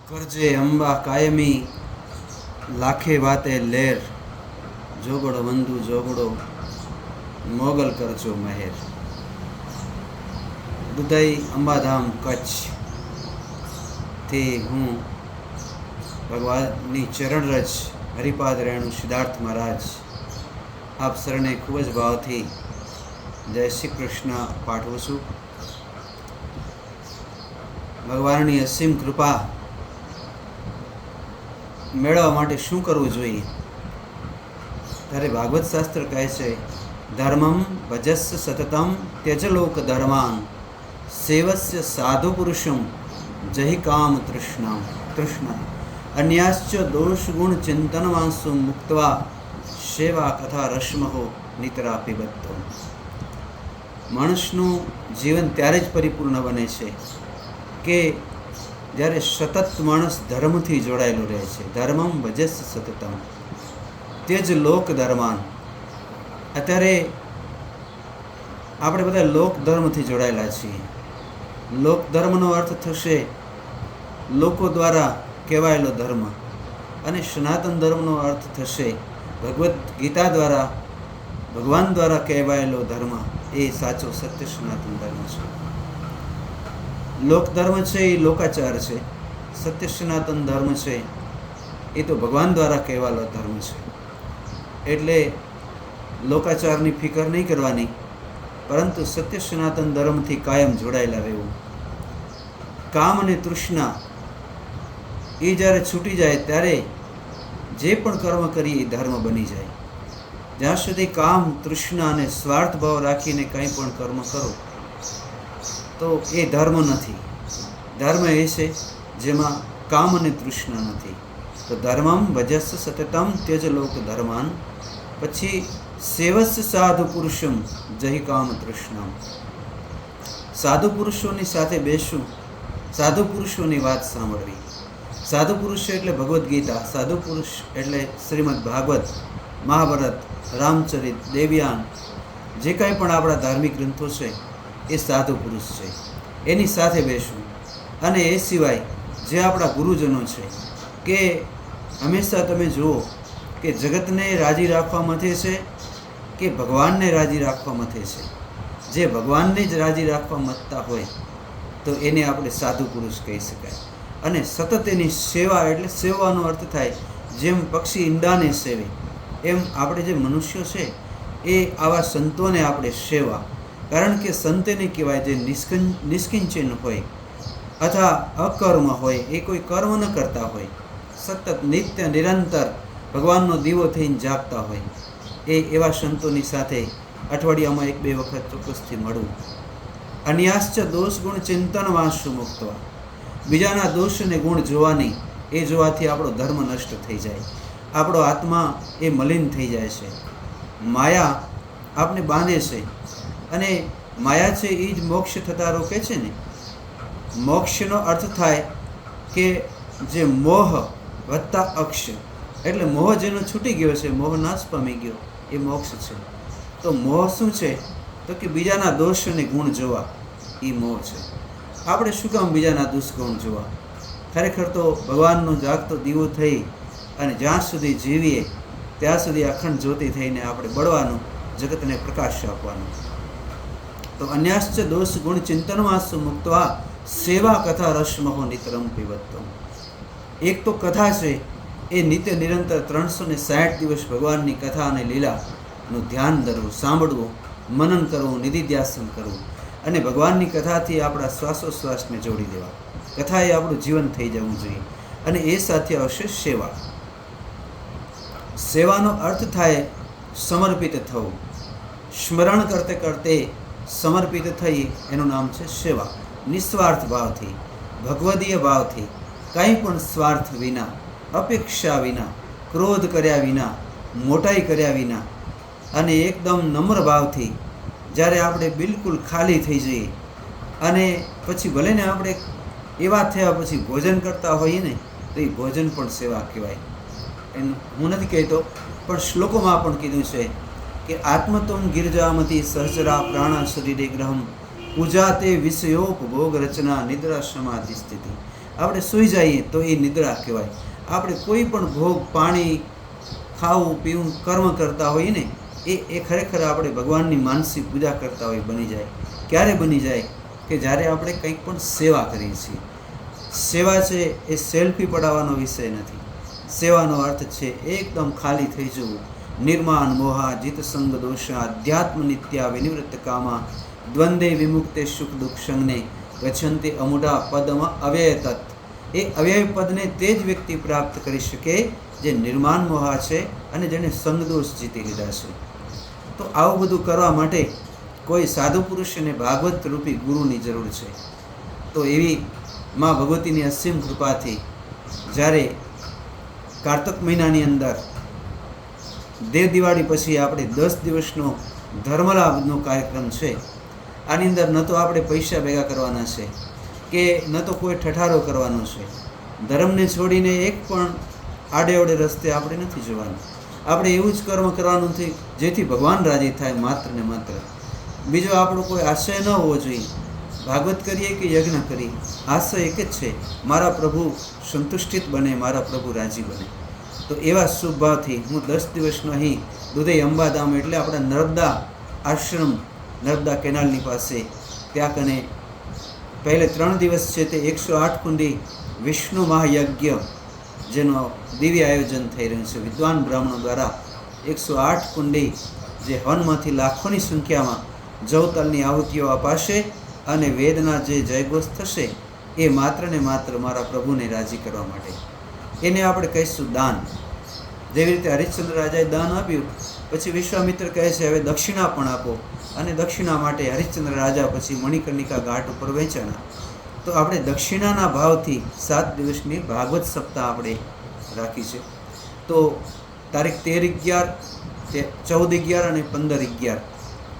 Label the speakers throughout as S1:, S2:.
S1: કરજે અંબા કાયમી લાખે વાતે લેર, જોગડો વંદુ જોગડો મોગલ કરજો મહેર. દુધઈ અંબાધામ કચ્છ થી હું ભગવાનની ચરણરજ હરિપાદ રેણુ સિદ્ધાર્થ મહારાજ આપ શરણે ખૂબ જ ભાવથી જય શ્રી કૃષ્ણ પાઠવું છું. ભગવાનની અસીમ કૃપા મેળવવા માટે શું કરવું જોઈએ? ત્યારે ભાગવત શાસ્ત્ર કહે છે, ધર્મમ ભજસ્સ સતતમ ત્યજલોક ધર્માન સેવસ્ય સાધુ પુરુષમ જહિ કામ તૃષ્ણા અન્યાશ્ચ દોષ ગુણ ચિંતનવાંસુ મુક્તવા સેવા કથા રશ્મહો નિતરા પીબત્તો. માણસનું જીવન ત્યારે જ પરિપૂર્ણ બને છે કે જ્યારે સતત માણસ ધર્મથી જોડાયેલો રહે છે. ધર્મમ ભજસ સતતમ તે જ લોક ધર્માન. અત્યારે આપણે બધા લોક ધર્મથી જોડાયેલા છીએ. લોક ધર્મનો અર્થ થશે લોકો દ્વારા કહેવાયેલો ધર્મ, અને સનાતન ધર્મનો અર્થ થશે ભગવદ્ ગીતા દ્વારા ભગવાન દ્વારા કહેવાયેલો ધર્મ. એ સાચો સત્ય સનાતન ધર્મ છે. લોક ધર્મ છે એ લોકાચાર છે. સત્ય સનાતન ધર્મ છે એ તો ભગવાન દ્વારા કહેવાયેલો ધર્મ છે. એટલે લોકાચારની ફિકર નહીં કરવાની, પરંતુ સત્ય સનાતન ધર્મથી કાયમ જોડાયેલા રહેવું. કામ અને તૃષ્ણા એ જ્યારે છૂટી જાય ત્યારે જે પણ કર્મ કરીએ એ ધર્મ બની જાય. જ્યાં સુધી કામ તૃષ્ણા અને સ્વાર્થ ભાવ રાખીને કંઈ પણ કર્મ કરો તો એ ધર્મ નથી. ધર્મ એ છે જેમાં કામ અને તૃષ્ણા નથી. તો ધર્મમ ભજસ્સ સતતમ ત્યજ લોક ધર્માન. પછી સેવસ્ય સાધુ પુરુષમ જહિ કામ તૃષ્ણા. સાધુ પુરુષોની સાથે બેસવું, સાધુ પુરુષોની વાત સાંભળવી. સાધુ પુરુષ એટલે ભગવદ્ ગીતા, સાધુ પુરુષ એટલે શ્રીમદ ભાગવત, મહાભારત, રામચરિત, દેવયાન, જે કાંઈ પણ આપણા ધાર્મિક ગ્રંથો છે એ સાધુ પુરુષ છે. એની સાથે બેસવું. અને એ સિવાય જે આપણા ગુરુજનો છે, કે હંમેશા તમે જુઓ કે જગતને રાજી રાખવા મથે છે કે ભગવાનને રાજી રાખવા મથે છે. જે ભગવાનને જ રાજી રાખવા મથતા હોય તો એને આપણે સાધુ પુરુષ કહી શકાય. અને સતત એની સેવા, એટલે સેવાનો અર્થ થાય જેમ પક્ષી ઈંડાને સેવે એમ આપણે જે મનુષ્યો છે એ આવા સંતોને આપણે સેવા. કારણ કે સંતને કહેવાય જે નિષ્કિંચન હોય અથવા અકર્મ હોય, એ કોઈ કર્મ ન કરતા હોય, સતત નિત્ય નિરંતર ભગવાનનો દીવો થઈને જાગતા હોય. એવા સંતોની સાથે અઠવાડિયામાં 1-2 વખત ચોક્કસથી મળવું. અન્યાશ્ચ દોષ ગુણ ચિંતન વાંસુ મુક્તવા. બીજાના દોષ અને ગુણ જોવાની, એ જોવાથી આપણો ધર્મ નષ્ટ થઈ જાય, આપણો આત્મા એ મલિન થઈ જાય છે. માયા આપને બાંધે છે, અને માયા છે એ જ મોક્ષ થતા રોકે છે ને. મોક્ષનો અર્થ થાય કે જે મોહ વત્તા અક્ષ, એટલે મોહ જેનો છૂટી ગયો છે, મોહ નાશ પામી ગયો, એ મોક્ષ છે. તો મોહ શું છે? તો કે બીજાના દોષ અને ગુણ જોવા, એ મોહ છે. આપણે શું કામ બીજાના દુષ્ગુણ જોવા? ખરેખર તો ભગવાનનો જાગતો દીવો થઈ અને જ્યાં સુધી જીવીએ ત્યાં સુધી અખંડ જ્યોતિ થઈને આપણે બળવાનું, જગતને પ્રકાશ આપવાનો. તો અન્યાશ્ચ દોષ ગુણ ચિંતનવાંસુ મુક્તવા સેવા કથા રસમહો નિતરમ પીબત્તો. એક તો કથા છે એ નિત્ય નિરંતર 360 દિવસ ભગવાનની કથા અને લીલાનું ધ્યાન ધરવું, સાંભળવું, મનન કરવું, નિધિધ્યાસન કરવું, અને ભગવાનની કથાથી આપણા શ્વાસોશ્વાસને જોડી દેવા. કથા એ આપણું જીવન થઈ જવું જોઈએ. અને એ સાથે આવશે સેવા. સેવાનો અર્થ થાય સમર્પિત થવું. સ્મરણ કરતે કરતે સમર્પિત થઈ એનું નામ છે સેવા. નિસ્વાર્થ ભાવથી, ભગવદીય ભાવથી, કંઈ પણ સ્વાર્થ વિના, અપેક્ષા વિના, ક્રોધ કર્યા વિના, મોટાઈ કર્યા વિના, અને એકદમ નમ્ર ભાવથી જ્યારે આપણે બિલકુલ ખાલી થઈ જઈએ, અને પછી ભલે ને આપણે એવા થયા પછી ભોજન કરતા હોઈએ ને, તો એ ભોજન પણ સેવા કહેવાય. એનું હું નથી કહેતો, પણ શ્લોકોમાં પણ કીધું છે કે આત્મતોમ ગિરજામતી સહચરા પ્રાણા શરીરે ગ્રહમ પૂજા તે વિષયોપભોગ રચના નિદ્રા સમાધિ સ્થિતિ. આપણે સૂઈ જઈએ તો એ નિદ્રા કહેવાય. આપણે કોઈ પણ ભોગ, પાણી, ખાવું પીવું, કર્મ કરતા હોઈએ ને એ ખરેખર આપણે ભગવાનની માનસિક પૂજા કરતા હોય બની જાય. ક્યારે બની જાય? કે જ્યારે આપણે કંઈક પણ સેવા કરીએ છીએ. સેવા છે એ સેલ્ફી પડાવવાનો વિષય નથી. સેવાનો અર્થ છે એકદમ ખાલી થઈ જવું. નિર્માણ મોહા જીત સંગ દોષા અધ્યાત્મ નિત્યા વિનિવૃત્ત કામા દ્વંદે વિમુક્તે સુખ દુઃખ સંગને ગચ્છન્તિ અમૂઢા પદમાં અવ્યય તત્. એ અવ્યય પદને તે જ વ્યક્તિ પ્રાપ્ત કરી શકે જે નિર્માણ મોહા છે અને જેને સંગદોષ જીતી લીધા છે. તો આવું બધું કરવા માટે કોઈ સાધુ પુરુષ અને ભાગવત રૂપી ગુરુની જરૂર છે. તો એવી મા ભગવતીની અસીમ કૃપાથી જ્યારે કારતક મહિનાની અંદર દેવ દિવાળી પછી આપણે 10 દિવસનો ધર્મલાભનો કાર્યક્રમ છે. આની અંદર ન તો આપણે પૈસા ભેગા કરવાના છે કે ન તો કોઈ ઠઠારો કરવાનો છે. ધર્મને છોડીને એક પણ આડેઅવડે રસ્તે આપણે નથી જવાનું. આપણે એવું જ કર્મ કરવાનું નથી જેથી ભગવાન રાજી થાય, માત્ર ને માત્ર. બીજો આપણો કોઈ આશય ન હોવો જોઈએ. ભાગવત કરીએ કે યજ્ઞ કરીએ, આશય એક જ છે, મારા પ્રભુ સંતુષ્ટિત બને, મારા પ્રભુ રાજી બને. તો એવા શુભ ભાવથી હું 10 દિવસનો અહીં દુધઈ અંબાધામ એટલે આપણા નર્મદા આશ્રમ, નર્મદા કેનાલની પાસે ત્યાં કને પહેલે 3 દિવસ છે તે 108 કુંડી વિષ્ણુ મહાયજ્ઞ જેનો દિવ્ય આયોજન થઈ રહ્યું છે. વિદ્વાન બ્રાહ્મણો દ્વારા 108 કુંડી જે હવનમાંથી લાખોની સંખ્યામાં જવતલની આહુતિઓ અપાશે અને વેદના જે જયઘોષ થશે એ માત્ર ને માત્ર મારા પ્રભુને રાજી કરવા માટે. એને આપણે કહીશું દાન. જેવી રીતે હરિશ્ચંદ્ર રાજાએ દાન આપ્યું, પછી વિશ્વામિત્ર કહે છે હવે દક્ષિણા પણ આપો, અને દક્ષિણા માટે હરિશ્ચંદ્ર રાજા પછી મણિકર્ણિકા ઘાટ ઉપર વેચાણા. તો આપણે દક્ષિણાના ભાવથી 7 દિવસની ભાગવત સપ્તાહ આપણે રાખી છે. તો તારીખ 13/11, 14/11 અને 15/11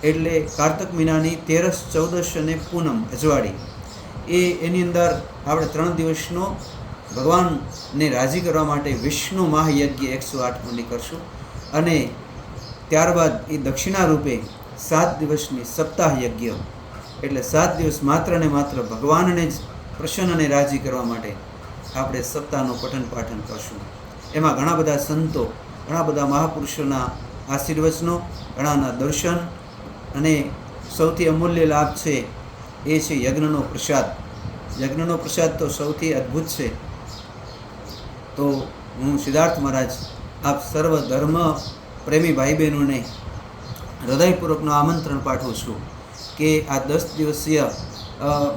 S1: એટલે કારતક મહિનાની 13, 14 અને પૂનમ અજવાળી એની અંદર આપણે 3 દિવસનો ભગવાનને રાજી કરવા માટે વિષ્ણુ મહાયજ્ઞ 108 કુંડી કરશું. અને ત્યારબાદ એ દક્ષિણા રૂપે 7 દિવસની સપ્તાહ યજ્ઞ એટલે 7 દિવસ માત્ર ને માત્ર ભગવાનને જ પ્રસન્ન અને રાજી કરવા માટે આપણે સપ્તાહનું પઠન પાઠન કરશું. એમાં ઘણા બધા સંતો, ઘણા બધા મહાપુરુષોના આશીર્વચનો, ઘણાના દર્શન અને સૌથી અમૂલ્ય લાભ છે એ છે યજ્ઞનો પ્રસાદ. યજ્ઞનો પ્રસાદ તો સૌથી અદ્ભુત છે. તો હું સિદ્ધાર્થ મહારાજ આપ સર્વ ધર્મ પ્રેમી ભાઈ બહેનોને હૃદયપૂર્વકનું આમંત્રણ પાઠવું છું કે આ 10 દિવસીય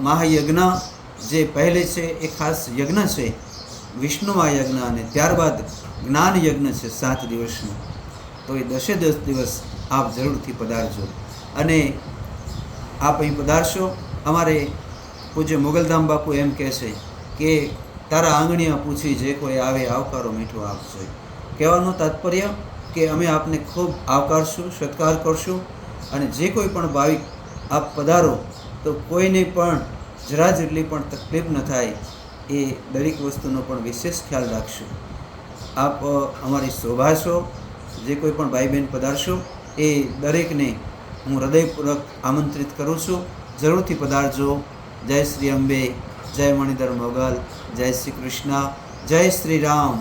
S1: મહાયજ્ઞ જે પહેલે છે એ ખાસ યજ્ઞ છે, વિષ્ણુ મહાયજ્ઞ, અને ત્યારબાદ જ્ઞાન યજ્ઞ છે 7 દિવસનું. તો એ 10 દિવસ આપ જરૂરથી પધારજો. અને આપ અહીં પધારશો. અમારે પૂજ્ય મોગલધામ બાપુ એમ કહે છે કે તારા આંગણીયા પૂછી જે કોઈ આવે આવકારો મીઠો આપજો. કહેવાનું તાત્પર્ય કે અમે આપને ખૂબ આવકારશું, સત્કાર કરશું, અને જે કોઈ પણ ભાવિક આપ પધારો તો કોઈને પણ જરા જેટલી પણ તકલીફ ન થાય એ દરેક વસ્તુનો પણ વિશેષ ખ્યાલ રાખશું. આપ અમારી શોભા છો. જે કોઈ પણ ભાઈ બહેન પધારશો એ દરેકને હું હૃદયપૂર્વક આમંત્રિત કરું છું. જરૂરથી પધારજો. જય શ્રી અંબે, જય મણિધર મોગલ, જય શ્રી કૃષ્ણ, જય શ્રી રામ.